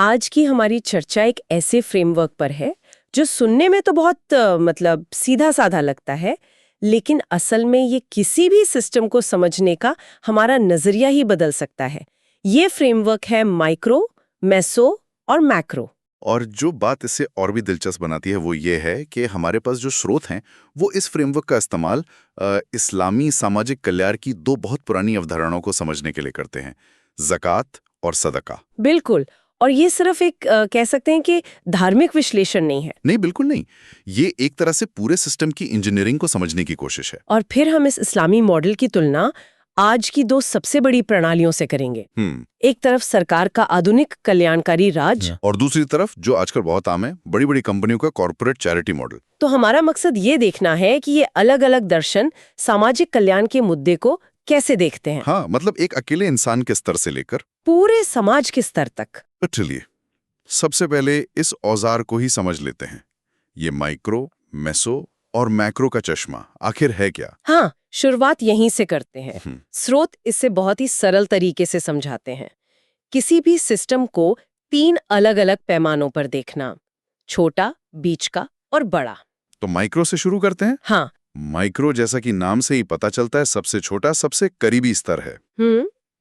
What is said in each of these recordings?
आज की हमारी चर्चा एक ऐसे फ्रेमवर्क पर है जो सुनने में तो बहुत मतलब सीधा साधा लगता है, लेकिन असल में ये किसी भी सिस्टम को समझने का हमारा नजरिया ही बदल सकता है। ये फ्रेमवर्क है माइक्रो, मेसो और मैक्रो। और जो बात इससे और भी दिलचस्प बनाती है वो ये है कि हमारे पास जो स्रोत हैं वो इस फ्रेमवर्क का इस्तेमाल इस्लामी सामाजिक कल्याण की दो बहुत पुरानी अवधारणाओं को समझने के लिए करते हैं, ज़कात और सदका। बिल्कुल। और ये सिर्फ एक कह सकते हैं कि धार्मिक विश्लेषण नहीं है। नहीं, बिल्कुल नहीं। ये एक तरह से पूरे सिस्टम की इंजीनियरिंग को समझने की कोशिश है। और फिर हम इस इस्लामी मॉडल की तुलना आज की दो सबसे बड़ी प्रणालियों से करेंगे। एक तरफ सरकार का आधुनिक कल्याणकारी राज और दूसरी तरफ जो आजकल बहुत आम है, बड़ी बड़ी कंपनियों का कॉर्पोरेट चैरिटी मॉडल। तो हमारा मकसद ये देखना है कि ये अलग अलग दर्शन सामाजिक कल्याण के मुद्दे को कैसे देखते हैं। हाँ, मतलब एक अकेले इंसान के स्तर से लेकर पूरे समाज के स्तर तक। चलिए सबसे पहले इस औजार को ही समझ लेते हैं। ये माइक्रो, मेसो और मैक्रो का चश्मा आखिर है क्या? हाँ, शुरुआत यहीं से करते हैं। स्रोत इससे बहुत ही सरल तरीके से समझाते हैं। किसी भी सिस्टम को 3 अलग-अलग पैमानों पर देखना, छोटा, बीच का और बड़ा। तो माइक्रो से शुरू करते हैं। हाँ। माइक्रो जैसा कि नाम से ही पता चलता है सबसे छोटा, सबसे करीबी स्तर है।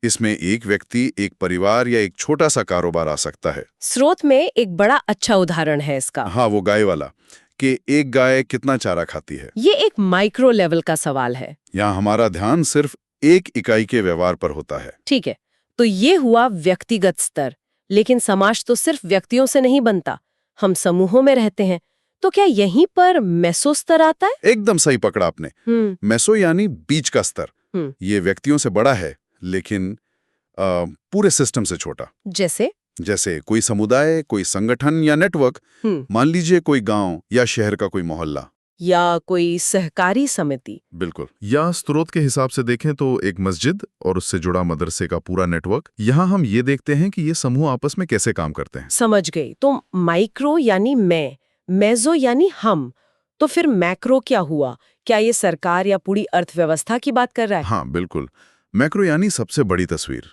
इसमें एक व्यक्ति, एक परिवार या एक छोटा सा कारोबार आ सकता है। स्रोत में एक बड़ा अच्छा उदाहरण है इसका। हाँ, वो गाय वाला कि एक गाय कितना चारा खाती है। ये एक माइक्रो लेवल का सवाल है। यहाँ हमारा ध्यान सिर्फ एक इकाई के व्यवहार पर होता है। ठीक है, तो ये हुआ व्यक्तिगत स्तर। लेकिन समाज तो सिर्फ व्यक्तियों से नहीं बनता, हम समूहों में रहते हैं। तो क्या यहीं पर मेसो स्तर आता है? एकदम सही पकड़ा आपने। मेसो यानी बीच का स्तर। ये व्यक्तियों से बड़ा है लेकिन पूरे सिस्टम से छोटा। जैसे कोई समुदाय, कोई संगठन या नेटवर्क, मान लीजिए कोई गांव या शहर का कोई मोहल्ला या कोई सहकारी समिति। बिल्कुल। या स्रोत के हिसाब से देखें तो एक मस्जिद और उससे जुड़ा मदरसे का पूरा नेटवर्क। यहाँ हम ये देखते हैं कि ये समूह आपस में कैसे काम करते हैं। समझ गई। तो माइक्रो यानी मैं, मेसो यानी हम। तो फिर मैक्रो क्या हुआ? क्या ये सरकार या पूरी अर्थव्यवस्था की बात कर रहा है? हाँ, बिल्कुल। मैक्रो यानी सबसे बड़ी तस्वीर।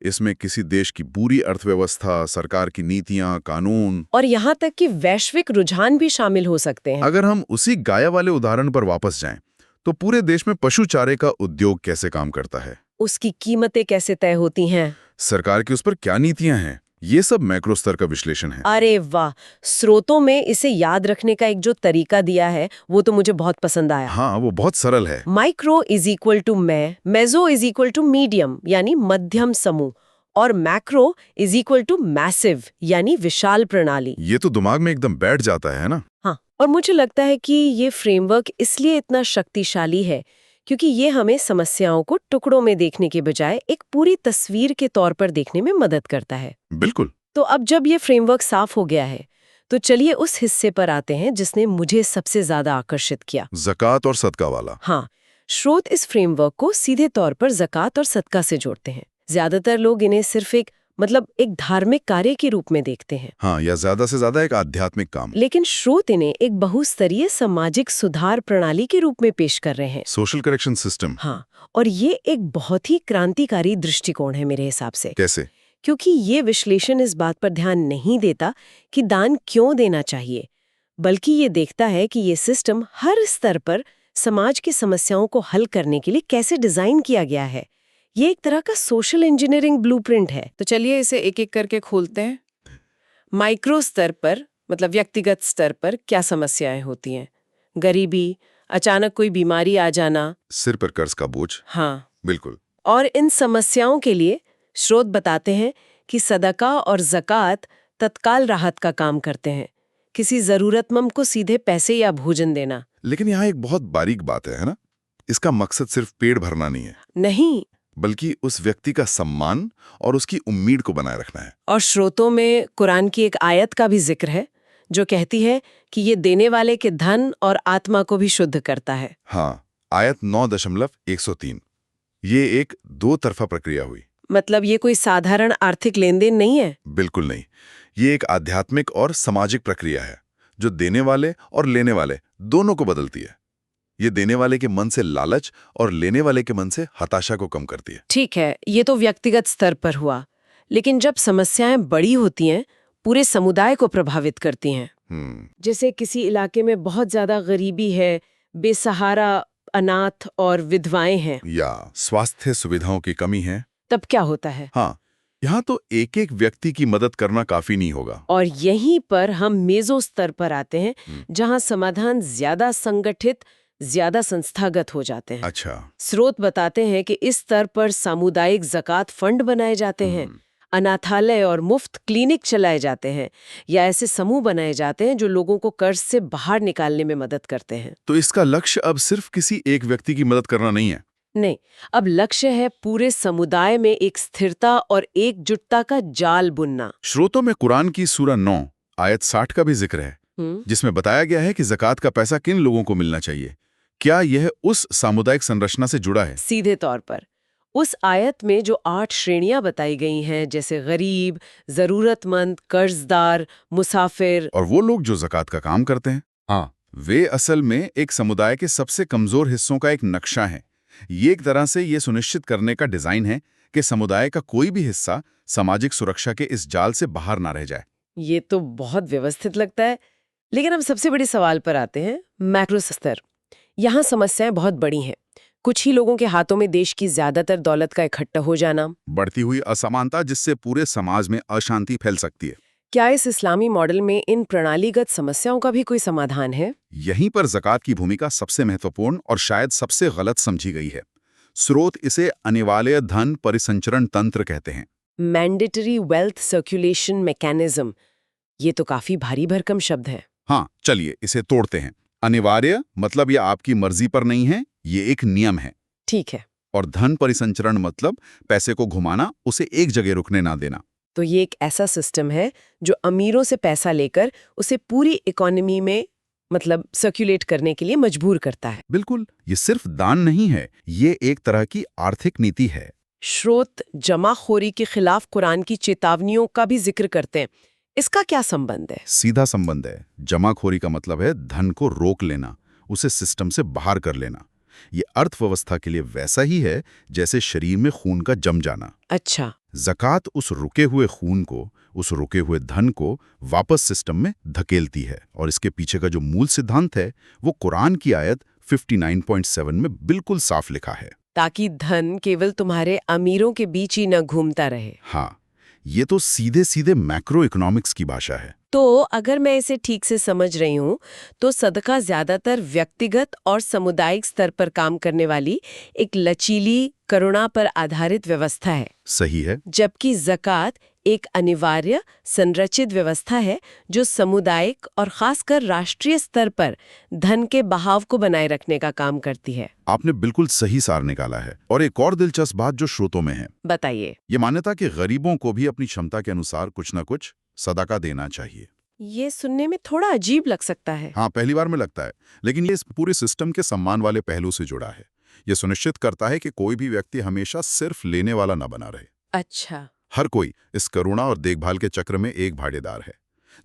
इसमें किसी देश की पूरी अर्थव्यवस्था, सरकार की नीतियां, कानून और यहाँ तक कि वैश्विक रुझान भी शामिल हो सकते हैं। अगर हम उसी गाय वाले उदाहरण पर वापस जाएं, तो पूरे देश में पशु चारे का उद्योग कैसे काम करता है, उसकी कीमतें कैसे तय होती हैं, सरकार की उस पर क्या नीतियां हैं, ये सब मैक्रो स्तर का विश्लेषण है। अरे वाह, स्रोतों में इसे याद रखने का एक जो तरीका दिया है वो तो मुझे बहुत पसंद आया। हाँ, वो बहुत सरल है। माइक्रो इज इक्वल टू मैं, meso is equal to medium यानी मध्यम समूह, और macro is equal to massive यानी विशाल प्रणाली। ये तो दिमाग में एकदम बैठ जाता है ना। हाँ, और मुझे लगता है कि ये फ्रेमवर्क इसलिए इतना शक्तिशाली है क्योंकि ये हमें समस्याओं को टुकड़ों में देखने के बजाय एक पूरी तस्वीर के तौर पर देखने में मदद करता है। बिल्कुल। तो अब जब ये फ्रेमवर्क साफ हो गया है, तो चलिए उस हिस्से पर आते हैं जिसने मुझे सबसे ज्यादा आकर्षित किया, ज़कात और सदका वाला। हाँ, स्रोत इस फ्रेमवर्क को सीधे तौर पर ज़कात और सदका से जोड़ते हैं। ज्यादातर लोग इन्हें सिर्फ एक धार्मिक कार्य के रूप में देखते हैं। हाँ, या ज्यादा से ज्यादा एक आध्यात्मिक काम। लेकिन स्रोत इन्हें एक बहुस्तरीय सामाजिक सुधार प्रणाली के रूप में पेश कर रहे हैं। Social correction system. हाँ, और ये एक बहुत ही क्रांतिकारी दृष्टिकोण है मेरे हिसाब से। कैसे? क्योंकि ये विश्लेषण इस बात पर ध्यान नहीं देता कि दान क्यों देना चाहिए, बल्कि ये देखता है कि ये सिस्टम हर स्तर पर समाज की समस्याओं को हल करने के लिए कैसे डिजाइन किया गया है। ये एक तरह का सोशल इंजीनियरिंग ब्लूप्रिंट है। तो चलिए इसे एक एक करके खोलते हैं। माइक्रो स्तर पर, मतलब व्यक्तिगत स्तर पर क्या समस्याएं होती हैं? गरीबी, अचानक कोई बीमारी आ जाना, सिर पर कर्ज का बोझ। हाँ, बिल्कुल। और इन समस्याओं के लिए स्रोत बताते हैं कि सदका और ज़कात तत्काल राहत का काम करते हैं, किसी जरूरतमंद को सीधे पैसे या भोजन देना। लेकिन यहाँ एक बहुत बारीक बात है ना? इसका मकसद सिर्फ पेट भरना नहीं है। नहीं, बल्कि उस व्यक्ति का सम्मान और उसकी उम्मीद को बनाए रखना है। और स्रोतों में कुरान की एक आयत का भी जिक्र है जो कहती है कि ये देने वाले के धन और आत्मा को भी शुद्ध करता है। हाँ, आयत 9.103। ये एक दो तरफा प्रक्रिया हुई। मतलब ये कोई साधारण आर्थिक लेन देन नहीं है? बिल्कुल नहीं। ये एक आध्यात्मिक और सामाजिक प्रक्रिया है जो देने वाले और लेने वाले दोनों को बदलती है। ये देने वाले के मन से लालच और लेने वाले के मन से हताशा को कम करती है। ठीक है, ये तो व्यक्तिगत स्तर पर हुआ, लेकिन जब समस्याएं बड़ी होती हैं, पूरे समुदाय को प्रभावित करती हैं। जैसे किसी इलाके में बहुत ज्यादा गरीबी है, बेसहारा अनाथ और विधवाएं हैं, या स्वास्थ्य सुविधाओं की कमी है, तब क्या होता है? हाँ, यहाँ तो एक एक व्यक्ति की मदद करना काफी नहीं होगा। और यहीं पर हम मेजो स्तर पर आते हैं, जहां समाधान ज्यादा संगठित, ज्यादा संस्थागत हो जाते हैं। अच्छा। स्रोत बताते हैं कि इस स्तर पर सामुदायिक ज़कात फंड बनाए जाते हैं, अनाथालय और मुफ्त क्लिनिक चलाए जाते हैं, या ऐसे समूह बनाए जाते हैं जो लोगों को कर्ज से बाहर निकालने में मदद करते हैं। तो इसका लक्ष्य अब सिर्फ किसी एक व्यक्ति की मदद करना नहीं है। नहीं, अब लक्ष्य है पूरे समुदाय में एक स्थिरता और एकजुटता का जाल बुनना। स्रोतों में कुरान की सूरा 9 आयत 60 का भी जिक्र है, जिसमें बताया गया है कि ज़कात का पैसा किन लोगों को मिलना चाहिए। क्या यह उस सामुदायिक संरचना से जुड़ा है? सीधे तौर पर उस आयत में जो 8 श्रेणियां बताई गई हैं, जैसे गरीब, जरूरतमंद, कर्जदार, मुसाफिर और वो लोग जो ज़कात का काम करते हैं, हाँ, वे असल में एक समुदाय के सबसे कमजोर हिस्सों का एक नक्शा है। ये एक तरह से ये सुनिश्चित करने का डिजाइन है कि समुदाय का कोई भी हिस्सा सामाजिक सुरक्षा के इस जाल से बाहर ना रह जाए। ये तो बहुत व्यवस्थित लगता है, लेकिन हम सबसे बड़े सवाल पर आते हैं, मैक्रो स्तर। यहाँ समस्याएं बहुत बड़ी हैं। कुछ ही लोगों के हाथों में देश की ज्यादातर दौलत का इकट्ठा हो जाना, बढ़ती हुई असमानता जिससे पूरे समाज में अशांति फैल सकती है। क्या इस इस्लामी मॉडल में इन प्रणालीगत समस्याओं का भी कोई समाधान है? यहीं पर ज़कात की भूमिका सबसे महत्वपूर्ण और शायद सबसे गलत समझी गई है। स्रोत इसे अनिवार्य धन परिसंचरण तंत्र कहते हैं। मैंडेटरी वेल्थ सर्कुलेशन मैकेनिज्म, ये तो काफी भारी भरकम शब्द है। हाँ, चलिए इसे तोड़ते हैं। अनिवार्य मतलब यह आपकी मर्जी पर नहीं है, ये एक नियम है। ठीक है। और धन परिसंचरण मतलब पैसे को घुमाना, उसे एक जगह रुकने ना देना। तो ये एक ऐसा सिस्टम है जो अमीरों से पैसा लेकर उसे पूरी इकोनॉमी में मतलब सर्कुलेट करने के लिए मजबूर करता है। बिल्कुल, ये सिर्फ दान नहीं है, ये एक तरह की आर्थिक नीति है। स्रोत जमाखोरी के खिलाफ कुरान की चेतावनियों का भी जिक्र करते हैं। इसका क्या संबंध है? सीधा संबंध है। जमाखोरी का मतलब है धन को रोक लेना, उसे सिस्टम से बाहर कर लेना। ये अर्थव्यवस्था के लिए वैसा ही है जैसे शरीर में खून का जम जाना। अच्छा। ज़कात उस रुके हुए खून को, उस रुके हुए धन को वापस सिस्टम में धकेलती है। और इसके पीछे का जो मूल सिद्धांत है वो कुरान की आयत 59.7 में बिल्कुल साफ लिखा है, ताकि धन केवल तुम्हारे अमीरों के बीच ही न घूमता रहे। हाँ, ये तो सीधे सीधे मैक्रो इकोनॉमिक्स की भाषा है। तो अगर मैं इसे ठीक से समझ रही हूँ, तो सदका ज्यादातर व्यक्तिगत और सामुदायिक स्तर पर काम करने वाली एक लचीली, करुणा पर आधारित व्यवस्था है। सही है। जबकि ज़कात एक अनिवार्य, संरचित व्यवस्था है जो सामुदायिक और खासकर राष्ट्रीय स्तर पर धन के बहाव को बनाए रखने का काम करती है। आपने बिल्कुल सही सार निकाला है। और एक और दिलचस्प बात जो स्रोतों में है, बताइए। ये मान्यता कि गरीबों को भी अपनी क्षमता के अनुसार कुछ न कुछ सदाका देना चाहिए। ये सुनने में थोड़ा अजीब लग सकता है। हाँ, पहली बार में लगता है, लेकिन ये इस पूरे सिस्टम के सम्मान वाले पहलू से जुड़ा है। ये सुनिश्चित करता है कि कोई भी व्यक्ति हमेशा सिर्फ लेने वाला न बना रहे। अच्छा। हर कोई इस करुणा और देखभाल के चक्र में एक भागीदार है,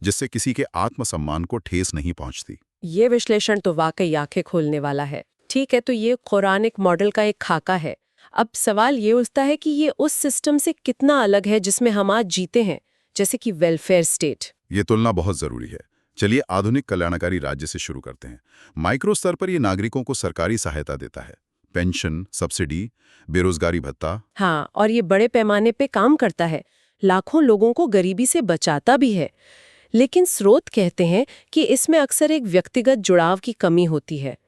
जिससे किसी के आत्मसम्मान को ठेस नहीं पहुंचती। ये विश्लेषण तो वाकई आंखें खोलने वाला है। ठीक है, तो ये कुरानिक मॉडल का एक खाका है। अब सवाल ये उठता है कि ये उस सिस्टम से कितना अलग है जिसमें हम आज जीते हैं, जैसे कि वेलफेयर स्टेट। ये तुलना बहुत जरूरी है। चलिए आधुनिक कल्याणकारी राज्य से शुरू करते हैं। माइक्रो स्तर पर ये नागरिकों को सरकारी सहायता देता है, पेंशन, सब्सिडी, बेरोजगारी भत्ता। हाँ, और ये बड़े पैमाने पे काम करता है, लाखों लोगों को गरीबी से बचाता भी है। लेकिन स्रोत कहते हैं कि इसमें अक्सर एक व्यक्तिगत जुड़ाव की कमी होती है,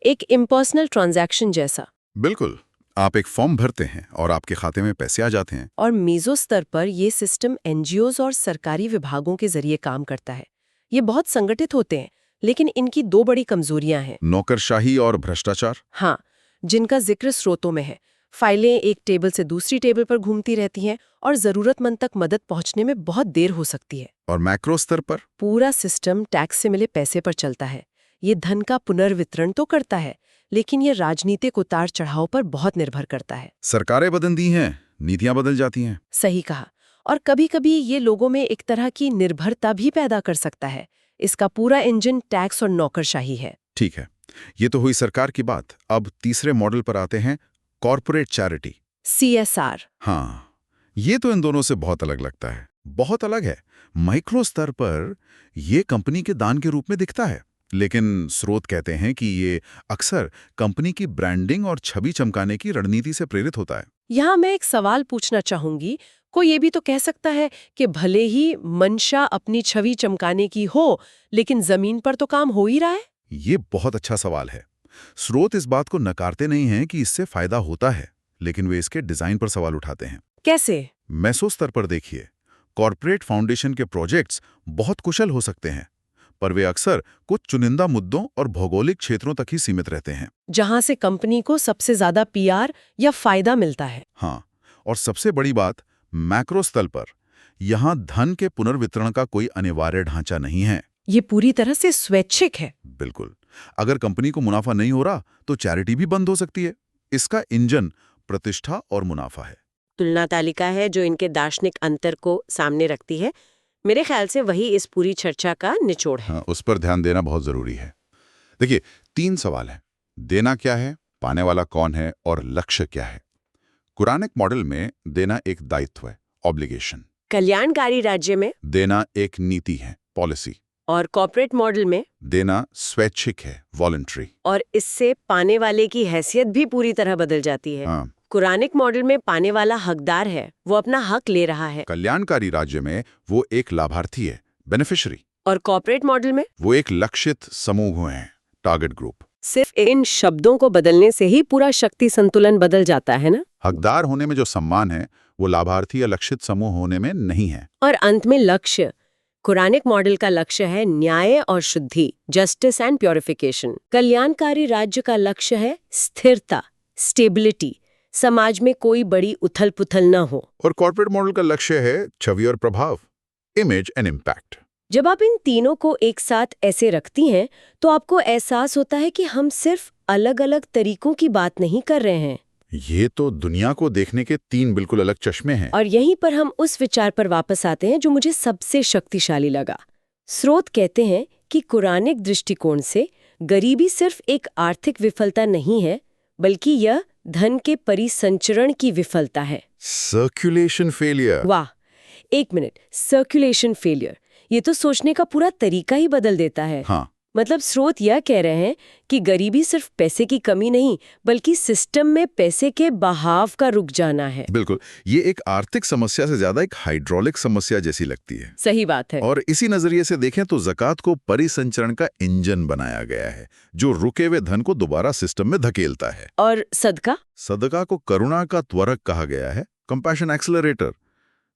एक इम्पर्सनल ट्रांजैक्शन जैसा। बिल्कुल, आप एक फॉर्म भरते हैं और आपके खाते में पैसे आ जाते हैं। और मेजो स्तर पर ये सिस्टम एनजीओज और सरकारी विभागों के जरिए काम करता है। ये बहुत संगठित होते हैं, लेकिन इनकी दो बड़ी कमजोरियां हैं। नौकरशाही और भ्रष्टाचार। हाँ, जिनका जिक्र स्रोतों में है। फाइलें एक टेबल से दूसरी टेबल पर घूमती रहती हैं और जरूरतमंद तक मदद पहुंचने में बहुत देर हो सकती है। और मैक्रो स्तर पर पूरा सिस्टम टैक्स से मिले पैसे पर चलता है। ये धन का पुनर्वितरण तो करता है, लेकिन ये राजनीतिक उतार चढ़ाव पर बहुत निर्भर करता है। सरकारें बदलती हैं, नीतियां बदल जाती हैं। सही कहा। और कभी-कभी ये लोगों में एक तरह की निर्भरता भी पैदा कर सकता है। इसका पूरा इंजन टैक्स और नौकरशाही है। ठीक है, ये तो हुई सरकार की बात। अब तीसरे मॉडल पर आते हैं, कॉर्पोरेट चैरिटी, CSR। हाँ, ये तो इन दोनों से बहुत अलग लगता है। बहुत अलग है। माइक्रो स्तर पर ये कंपनी के दान के रूप में दिखता है, लेकिन स्रोत कहते हैं कि ये अक्सर कंपनी की ब्रांडिंग और छवि चमकाने की रणनीति से प्रेरित होता है। यहाँ मैं एक सवाल पूछना चाहूंगी, कोई ये भी तो कह सकता है कि भले ही मंशा अपनी छवि चमकाने की हो, लेकिन जमीन पर तो काम हो ही रहा है। ये बहुत अच्छा सवाल है। स्रोत इस बात को नकारते नहीं हैं कि इससे फायदा होता है, लेकिन वे इसके डिजाइन पर सवाल उठाते हैं। कैसे? मेसो स्तर पर देखिए, कॉर्पोरेट फाउंडेशन के प्रोजेक्ट्स बहुत कुशल हो सकते हैं, पर वे अक्सर कुछ चुनिंदा मुद्दों और भौगोलिक क्षेत्रों तक ही सीमित रहते हैं, जहां से कंपनी को सबसे ज्यादा पीआर या फायदा मिलता है। हाँ, और सबसे बड़ी बात, मैक्रो स्तर पर यहां धन के पुनर्वितरण का कोई अनिवार्य ढांचा नहीं है। ये पूरी तरह से स्वैच्छिक है। बिल्कुल। अगर कंपनी को मुनाफा नहीं हो रहा तो चैरिटी भी बंद हो सकती है। इसका इंजन प्रतिष्ठा और मुनाफा है। तुलना तालिका है जो इनके दार्शनिक अंतर को सामने रखती है। मेरे ख्याल से वही इस पूरी चर्चा का निचोड़ है। हाँ, उस पर ध्यान देना बहुत जरूरी है। देखिए, 3 सवाल हैं। देना क्या है, पाने वाला कौन है और लक्ष्य क्या है। कुरानिक मॉडल में देना एक दायित्व है, ऑब्लिगेशन। कल्याणकारी राज्य में देना एक नीति है, पॉलिसी। और कॉर्पोरेट मॉडल में देना स्वैच्छिक है, वॉलंटरी। और इससे पाने वाले की हैसियत भी पूरी तरह बदल जाती है। हाँ। कुरानिक मॉडल में पाने वाला हकदार है, वो अपना हक ले रहा है। कल्याणकारी राज्य में वो एक लाभार्थी है, बेनिफिशियरी। और कॉर्पोरेट मॉडल में वो एक लक्षित समूह है, टारगेट ग्रुप। सिर्फ इन शब्दों को बदलने से ही पूरा शक्ति संतुलन बदल जाता है ना। हकदार होने में जो सम्मान है वो लाभार्थी या लक्षित समूह होने में नहीं है। और अंत में लक्ष्य, कुरानिक मॉडल का लक्ष्य है न्याय और शुद्धि, जस्टिस एंड प्योरिफिकेशन। कल्याणकारी राज्य का लक्ष्य है स्थिरता, स्टेबिलिटी, समाज में कोई बड़ी उथल पुथल न हो। और कॉर्पोरेट मॉडल का लक्ष्य है छवि और प्रभाव, इमेज एंड इम्पैक्ट। जब आप इन तीनों को एक साथ ऐसे रखती हैं तो आपको एहसास होता है कि हम सिर्फ अलग अलग तरीकों की बात नहीं कर रहे हैं। ये तो दुनिया को देखने के 3 बिल्कुल अलग चश्मे हैं। और यहीं पर हम उस विचार पर वापस आते हैं जो मुझे सबसे शक्तिशाली लगा। स्रोत कहते हैं कि कुरानिक दृष्टिकोण से गरीबी सिर्फ एक आर्थिक विफलता नहीं है, बल्कि यह धन के परिसंचरण की विफलता है। Circulation failure. वाह, एक मिनट, सर्कुलेशन फेलियर, ये तो सोचने का पूरा तरीका ही बदल देता है। हाँ। मतलब स्रोत यह कह रहे हैं कि गरीबी सिर्फ पैसे की कमी नहीं, बल्कि सिस्टम में पैसे के बहाव का रुक जाना है। बिल्कुल, ये एक आर्थिक समस्या से ज्यादा एक हाइड्रोलिक समस्या जैसी लगती है। सही बात है। और इसी नजरिए से देखें तो ज़कात को परिसंचरण का इंजन बनाया गया है, जो रुके हुए धन को दोबारा सिस्टम में धकेलता है। और सदका? सदका को करुणा का त्वरक कहा गया है, कंपैशन एक्सेलरेटर,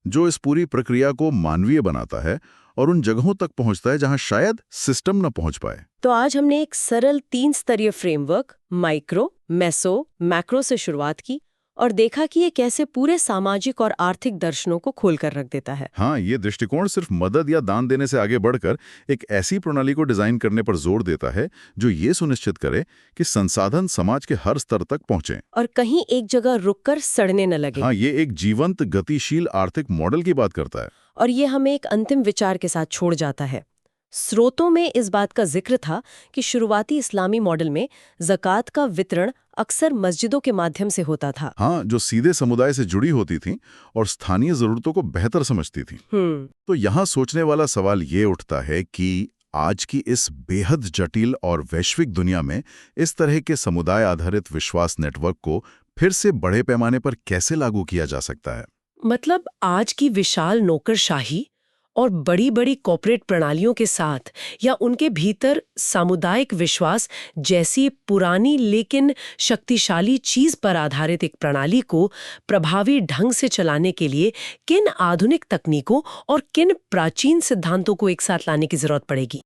जो इस पूरी प्रक्रिया को मानवीय बनाता है और उन जगहों तक पहुंचता है जहां शायद सिस्टम न पहुंच पाए। तो आज हमने एक सरल 3 स्तरीय फ्रेमवर्क माइक्रो, मेसो, मैक्रो से शुरुआत की और देखा कि ये कैसे पूरे सामाजिक और आर्थिक दर्शनों को खोलकर रख देता है। हाँ, ये दृष्टिकोण सिर्फ मदद या दान देने से आगे बढ़कर एक ऐसी प्रणाली को डिजाइन करने पर जोर देता है जो ये सुनिश्चित करे कि संसाधन समाज के हर स्तर तक पहुंचे और कहीं एक जगह रुककर सड़ने न लगे। हाँ, ये एक जीवंत गतिशील आर्थिक मॉडल की बात करता है। और ये हमें एक अंतिम विचार के साथ छोड़ जाता है। स्रोतों में इस बात का जिक्र था कि शुरुआती इस्लामी मॉडल में ज़कात का वितरण अक्सर मस्जिदों के माध्यम से होता था। हाँ, जो सीधे समुदाय से जुड़ी होती थी और स्थानीय जरूरतों को बेहतर समझती थी। तो यहाँ सोचने वाला सवाल ये उठता है कि आज की इस बेहद जटिल और वैश्विक दुनिया में इस तरह के समुदाय आधारित विश्वास नेटवर्क को फिर से बड़े पैमाने पर कैसे लागू किया जा सकता है। मतलब आज की विशाल नौकरशाही और बड़ी-बड़ी कॉर्पोरेट प्रणालियों के साथ या उनके भीतर सामुदायिक विश्वास जैसी पुरानी लेकिन शक्तिशाली चीज पर आधारित एक प्रणाली को प्रभावी ढंग से चलाने के लिए किन आधुनिक तकनीकों और किन प्राचीन सिद्धांतों को एक साथ लाने की जरूरत पड़ेगी।